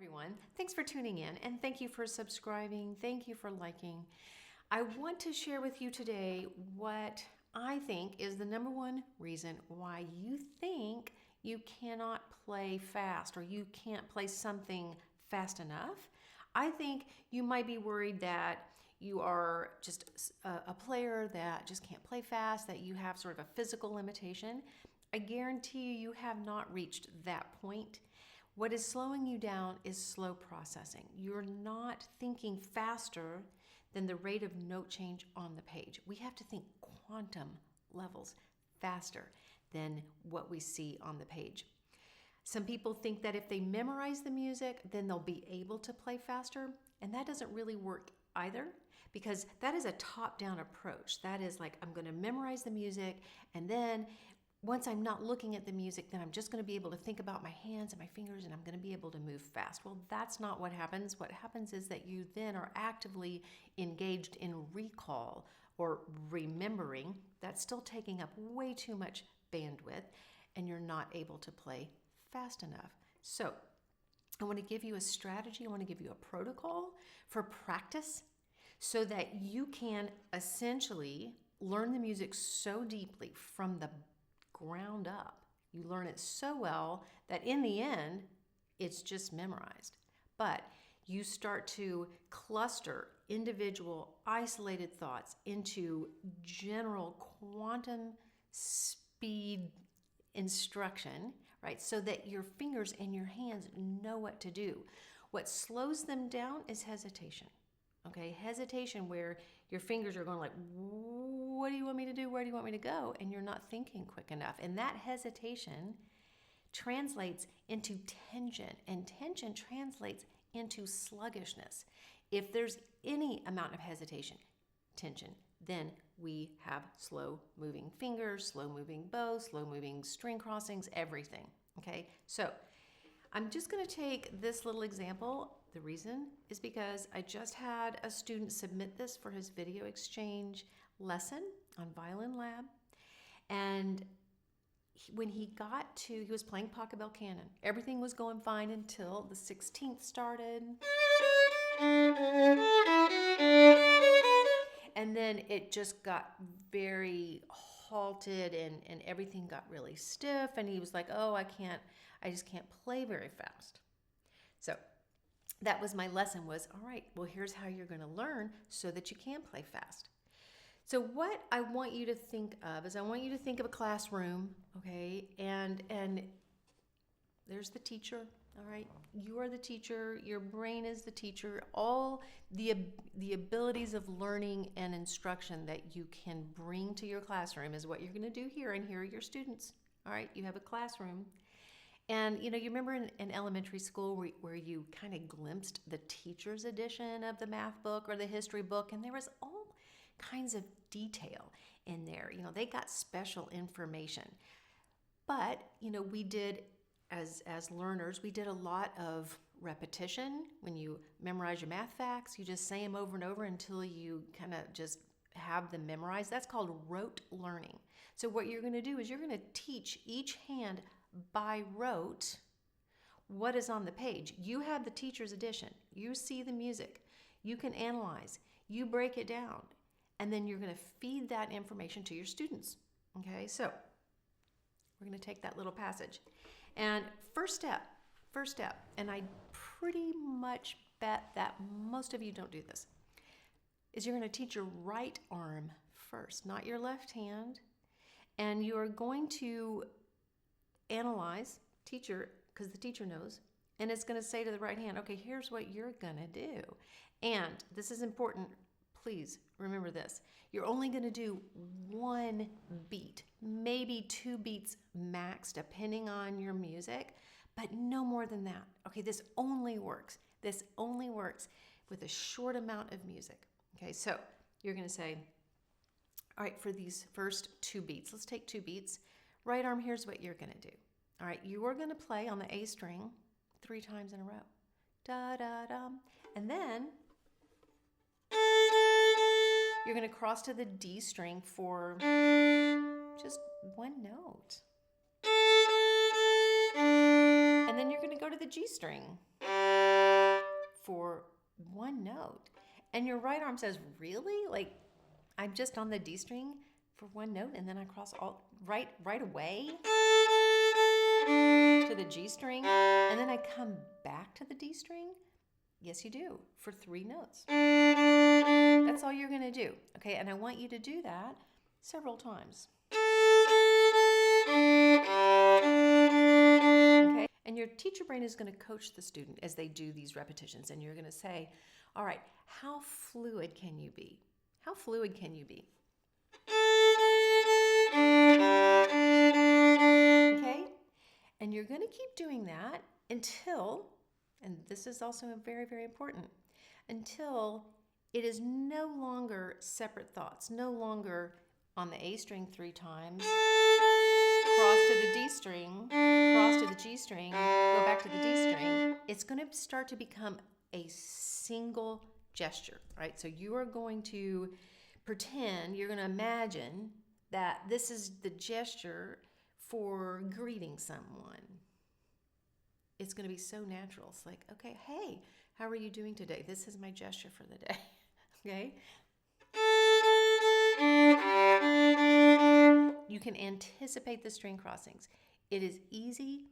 everyone. Thanks for tuning in and thank you for subscribing. Thank you for liking. I want to share with you today what I think is the number one reason why you think you cannot play fast or you can't play something fast enough. I think you might be worried that you are just a player that just can't play fast, that you have sort of a physical limitation. I guarantee you have not reached that point. What is slowing you down is slow processing. You're not thinking faster than the rate of note change on the page. We have to think quantum levels faster than what we see on the page. Some people think that if they memorize the music, then they'll be able to play faster, and that doesn't really work either, because that is a top-down approach. That is like, I'm going to memorize the music, and then once I'm not looking at the music, then I'm just going to be able to think about my hands and my fingers, and I'm going to be able to move fast. Well, that's not what happens. What happens is that you then are actively engaged in recall or remembering. That's still taking up way too much bandwidth, and you're not able to play fast enough. So I want to give you a strategy. I want to give you a protocol for practice so that you can essentially learn the music so deeply from the ground up. You learn it so well that in the end, it's just memorized. But you start to cluster individual isolated thoughts into general quantum speed instruction, right? So that your fingers and your hands know what to do. What slows them down is hesitation. Okay, hesitation where your fingers are going like, what do you want me to do? Where do you want me to go? And you're not thinking quick enough. And that hesitation translates into tension, and tension translates into sluggishness. If there's any amount of hesitation, tension, then we have slow moving fingers, slow moving bows, slow moving string crossings, everything. Okay, so I'm just going to take this little example. The reason is because I just had a student submit this for his video exchange lesson on Violin Lab. And when he was playing Pachelbel Canon. Everything was going fine until the 16th started. And then it just got very halted and everything got really stiff. And he was like, oh, I just can't play very fast. So that was my lesson was, all right, well, here's how you're going to learn so that you can play fast. So what I want you to think of is I want you to think of a classroom, okay? And there's the teacher, all right? You are the teacher. Your brain is the teacher. All the abilities of learning and instruction that you can bring to your classroom is what you're going to do here, and here are your students, all right? You have a classroom. And, you remember in elementary school where you kind of glimpsed the teacher's edition of the math book or the history book, and there was all kinds of detail in there. They got special information. But, we did, as learners, we did a lot of repetition. When you memorize your math facts, you just say them over and over until you kind of just have them memorized. That's called rote learning. So what you're going to do is you're going to teach each hand by rote what is on the page. You have the teacher's edition. You see the music. You can analyze. You break it down. And then you're going to feed that information to your students. Okay, so we're going to take that little passage. And first step, and I pretty much bet that most of you don't do this, is you're going to teach your right arm first, not your left hand. And you are going to analyze, teacher, because the teacher knows, and it's going to say to the right hand, okay, here's what you're going to do. And this is important. Please remember this. You're only going to do one beat, maybe 2 beats max, depending on your music, but no more than that. Okay, this only works with a short amount of music. Okay, so you're going to say, all right, for these first 2 beats, let's take 2 beats. Right arm, here's what you're going to do. All right, you are going to play on the A string 3 times in a row. Da-da-dum. And then you're going to cross to the D string for just 1 note. And then you're going to go to the G string. for one note. And your right arm says, really? Like, I'm just on the D string for one note, and then I cross all right away to the G string, and then I come back to the D string? Yes, you do, for 3 notes. That's all you're gonna do, okay? And I want you to do that several times. Okay? And your teacher brain is gonna coach the student as they do these repetitions, and you're gonna say, all right, how fluid can you be? How fluid can you be? Okay? And you're going to keep doing that until, and this is also very, very important, until it is no longer separate thoughts, no longer on the A string 3 times, cross to the D string, cross to the G string, go back to the D string. It's going to start to become a single gesture, right? So you are going to pretend, you're going to imagine that this is the gesture for greeting someone. It's going to be so natural. It's like, okay, hey, how are you doing today? This is my gesture for the day, okay? You can anticipate the string crossings. It is easy.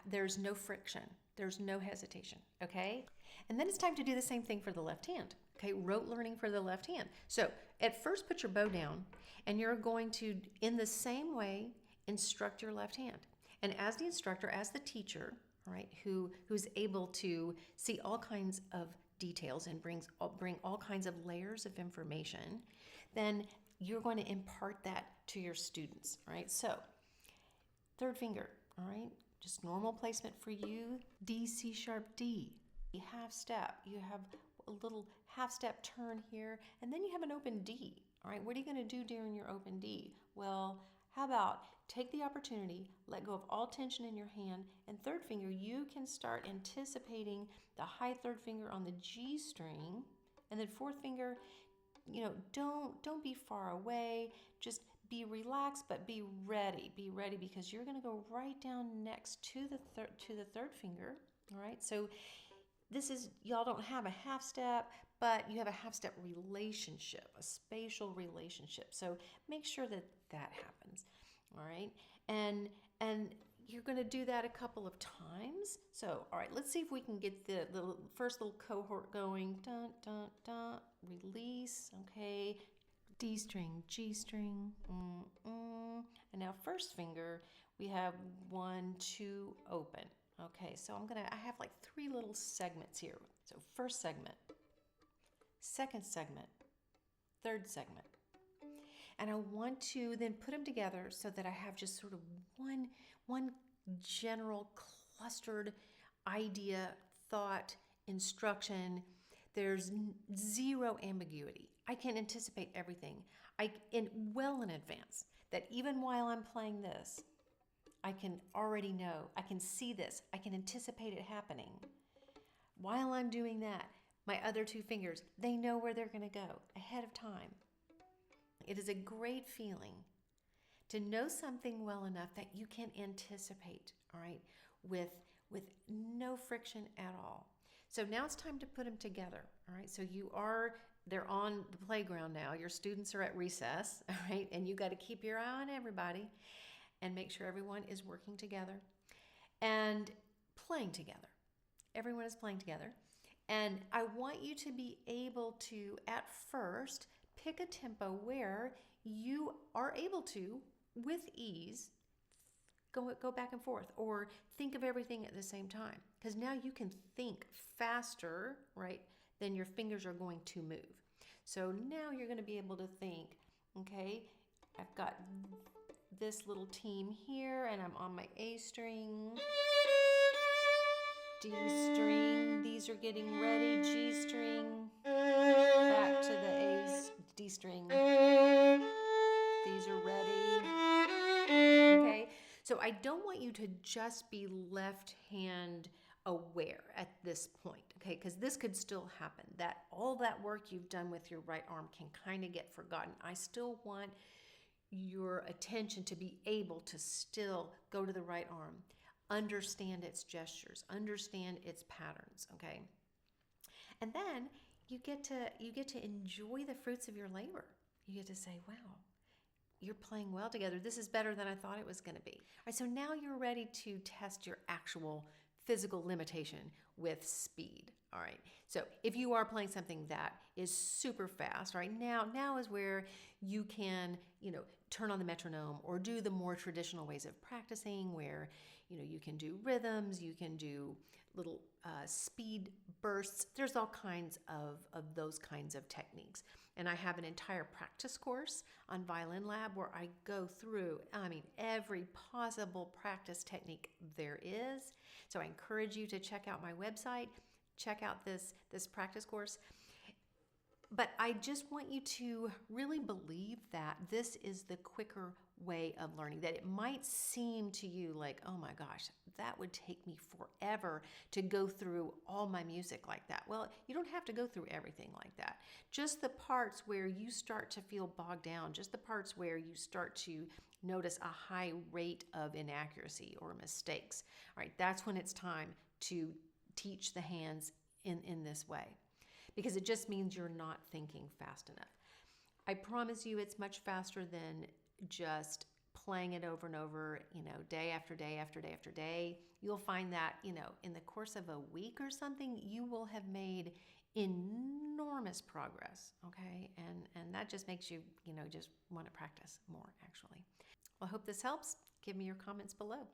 There's no friction. There's no hesitation, okay? And then it's time to do the same thing for the left hand, okay? Rote learning for the left hand. So at first put your bow down, and you're going to, in the same way, instruct your left hand. And as the instructor, as the teacher, right, who's able to see all kinds of details and bring all kinds of layers of information, then you're going to impart that to your students, right? So, 3rd finger, all right? Just normal placement for you, D, C sharp, D. Half step, you have a little half step turn here, and then you have an open D, all right? What are you gonna do during your open D? Well, how about take the opportunity, let go of all tension in your hand, and 3rd finger, you can start anticipating the high 3rd finger on the G string, and then 4th finger, don't be far away, just be relaxed, but be ready because you're going to go right down next to the 3rd finger, all right? So this is, y'all don't have a half step, but you have a half step relationship, a spatial relationship. So make sure that happens, all right? And you're going to do that a couple of times. So, all right, let's see if we can get the first little cohort going. Dun, dun, dun, release, okay. D string, G string, and now 1st finger, we have 1, 2, open. Okay, so I have like 3 little segments here. So 1st segment, 2nd segment, 3rd segment. And I want to then put them together so that I have just sort of one general clustered idea, thought, instruction. There's 0 ambiguity. I can anticipate everything. Well in advance, that even while I'm playing this, I can already know, I can see this, I can anticipate it happening. While I'm doing that, my other 2 fingers, they know where they're going to go ahead of time. It is a great feeling to know something well enough that you can anticipate, all right, with no friction at all. So now it's time to put them together, all right? So they're on the playground now. Your students are at recess, all right? And you got to keep your eye on everybody and make sure everyone is working together and playing together. Everyone is playing together. And I want you to be able to, at first, pick a tempo where you are able to, with ease, go back and forth or think of everything at the same time. Because now you can think faster, right, than your fingers are going to move. So now you're going to be able to think, okay, I've got this little team here and I'm on my A string, D string, these are getting ready, G string, back to the D string, these are ready, okay? So I don't want you to just be left hand aware at this point, okay? Because this could still happen. That all that work you've done with your right arm can kind of get forgotten. I still want your attention to be able to still go to the right arm. understand its gestures, understand its patterns, okay? And then you get to enjoy the fruits of your labor. You get to say, wow, you're playing well together. This is better than I thought it was going to be. All right, so now you're ready to test your actual physical limitation with speed. All right, so if you are playing something that is super fast, all right, now is where you can, turn on the metronome or do the more traditional ways of practicing where, you can do rhythms, you can do little speed bursts. There's all kinds of those kinds of techniques. And I have an entire practice course on Violin Lab where I go through, every possible practice technique there is. So I encourage you to check out my website, check out this practice course. But I just want you to really believe that this is the quicker way of learning, that it might seem to you like, oh my gosh, that would take me forever to go through all my music like that. Well, you don't have to go through everything like that. Just the parts where you start to feel bogged down, just the parts where you start to notice a high rate of inaccuracy or mistakes. All right, that's when it's time to teach the hands in this way, because it just means you're not thinking fast enough. I promise you it's much faster than just playing it over and over, day after day after day after day. You'll find that, in the course of a week or something, you will have made enormous progress, okay? And that just makes you, just want to practice more, actually. Well, I hope this helps. Give me your comments below.